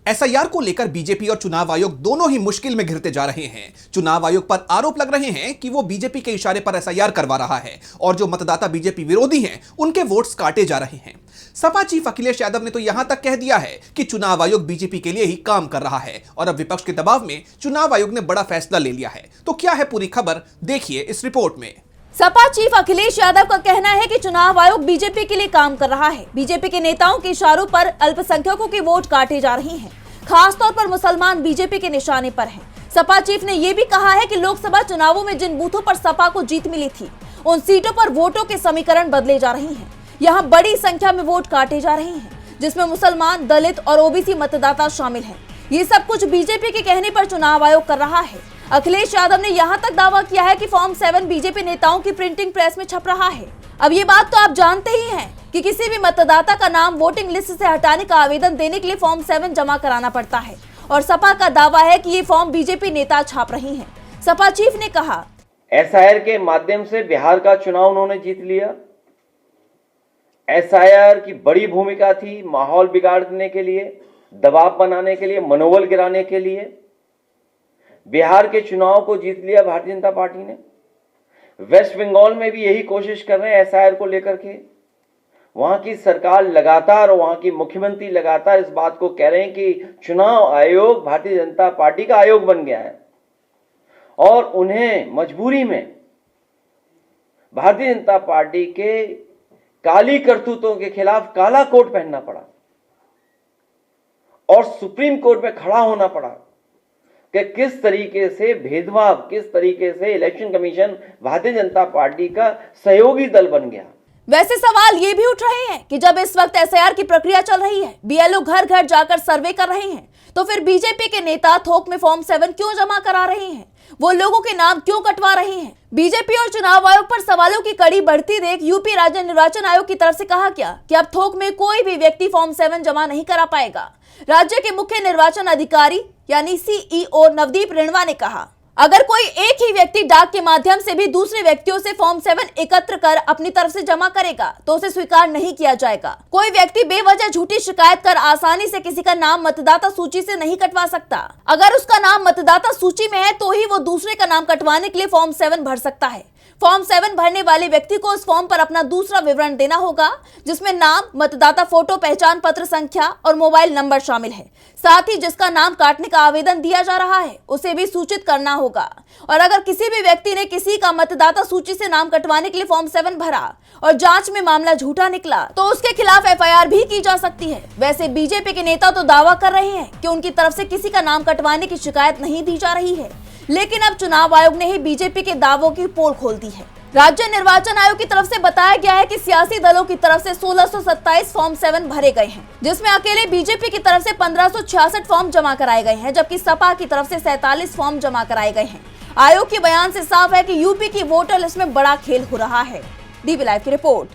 SIR को लेकर BJP और चुनाव आयोग दोनों ही मुश्किल में घिरते जा रहे हैं। चुनाव आयोग पर आरोप लग रहे हैं कि वो बीजेपी के इशारे पर एसआईआर करवा रहा है और जो मतदाता बीजेपी विरोधी हैं, उनके वोट्स काटे जा रहे हैं। सपा चीफ अखिलेश यादव ने तो यहां तक कह दिया है कि चुनाव आयोग बीजेपी के लिए ही काम कर रहा है और अब विपक्ष के दबाव में चुनाव आयोग ने बड़ा फैसला ले लिया है। तो क्या है पूरी खबर, देखिए इस रिपोर्ट में। सपा चीफ अखिलेश यादव का कहना है कि चुनाव आयोग बीजेपी के लिए काम कर रहा है। बीजेपी के नेताओं के इशारों पर अल्पसंख्यकों के वोट काटे जा रहे हैं, खासतौर पर मुसलमान बीजेपी के निशाने पर हैं। सपा चीफ ने यह भी कहा है कि लोकसभा चुनावों में जिन बूथों पर सपा को जीत मिली थी, उन सीटों पर वोटों के समीकरण बदले जा रहे हैं। यहाँ बड़ी संख्या में वोट काटे जा रहे हैं, जिसमें मुसलमान, दलित और ओबीसी मतदाता शामिल हैं। ये सब कुछ बीजेपी के कहने पर चुनाव आयोग कर रहा है। अखिलेश यादव ने यहाँ तक दावा किया है कि फॉर्म 7 बीजेपी नेताओं की प्रिंटिंग प्रेस में छप रहा है। अब ये बात तो आप जानते ही हैं कि किसी भी मतदाता का नाम वोटिंग लिस्ट से हटाने का आवेदन देने के लिए फॉर्म 7 जमा कराना पड़ता है और सपा का दावा है कि ये फॉर्म बीजेपी नेता छाप रही हैं। सपा चीफ ने कहा, एसआईआर के माध्यम से बिहार का चुनाव उन्होंने जीत लिया। एसआईआर की बड़ी भूमिका थी माहौल बिगाड़ने के लिए, दबाव बनाने के लिए, मनोबल गिराने के लिए। बिहार के चुनाव को जीत लिया भारतीय जनता पार्टी ने। वेस्ट बंगाल में भी यही कोशिश कर रहे हैं एसआईआर को लेकर के। वहां की सरकार लगातार, वहां की मुख्यमंत्री लगातार इस बात को कह रहे हैं कि चुनाव आयोग भारतीय जनता पार्टी का आयोग बन गया है और उन्हें मजबूरी में भारतीय जनता पार्टी के काली करतूतों के खिलाफ काला कोट पहनना पड़ा और सुप्रीम कोर्ट में खड़ा होना पड़ा कि किस तरीके से भेदभाव, किस तरीके से election commission Bharatiya Janata party का सहयोगी दल बन गया। वैसे सवाल ये भी उठ रहे हैं कि जब इस वक्त एसआईआर की प्रक्रिया चल रही है, बीएलओ घर घर जाकर सर्वे कर रहे हैं, तो फिर बीजेपी के नेता थोक में फॉर्म 7 क्यों जमा करा रहे हैं? वो लोगों के नाम क्यों कटवा रहे हैं? बीजेपी और चुनाव आयोग पर सवालों की कड़ी बढ़ती देख यूपी राज्य निर्वाचन आयोग की तरफ से कहा गया कि अब थोक में कोई भी व्यक्ति फॉर्म 7 जमा नहीं करा पाएगा। राज्य के मुख्य निर्वाचन अधिकारी यानी सीईओ नवदीप रिणवा ने कहा, अगर कोई एक ही व्यक्ति डाक के माध्यम से भी दूसरे व्यक्तियों से फॉर्म 7 एकत्र कर अपनी तरफ से जमा करेगा तो उसे स्वीकार नहीं किया जाएगा। कोई व्यक्ति बेवजह झूठी शिकायत कर आसानी से किसी का नाम मतदाता सूची से नहीं कटवा सकता। अगर उसका नाम मतदाता सूची में है तो ही वो दूसरे का नाम कटवाने के लिए फॉर्म 7 भर सकता है। फॉर्म 7 भरने वाले व्यक्ति को उस फॉर्म पर अपना दूसरा विवरण देना होगा, जिसमें नाम, मतदाता फोटो, पहचान पत्र संख्या और मोबाइल नंबर शामिल है। साथ ही जिसका नाम काटने का आवेदन दिया जा रहा है उसे भी सूचित करना होगा। और अगर किसी भी व्यक्ति ने किसी का मतदाता सूची से नाम कटवाने के लिए फॉर्म 7 भरा और जांच में मामला झूठा निकला तो उसके खिलाफ एफआईआर भी की जा सकती है। वैसे बीजेपी के नेता तो दावा कर रहे हैं कि उनकी तरफ से किसी का नाम कटवाने की शिकायत नहीं दी जा रही है, लेकिन अब चुनाव आयोग ने ही बीजेपी के दावों की पोल खोल दी है। राज्य निर्वाचन आयोग की तरफ से बताया गया है कि सियासी दलों की तरफ से 1627 फॉर्म 7 भरे गए हैं, जिसमें अकेले बीजेपी की तरफ से 1566 फॉर्म जमा कराए गए हैं, जबकि सपा की तरफ से 47 फॉर्म जमा कराए गए हैं। आयोग के बयान से साफ है कि यूपी की वोटर लिस्ट में बड़ा खेल हो रहा है। डीबी लाइव की रिपोर्ट।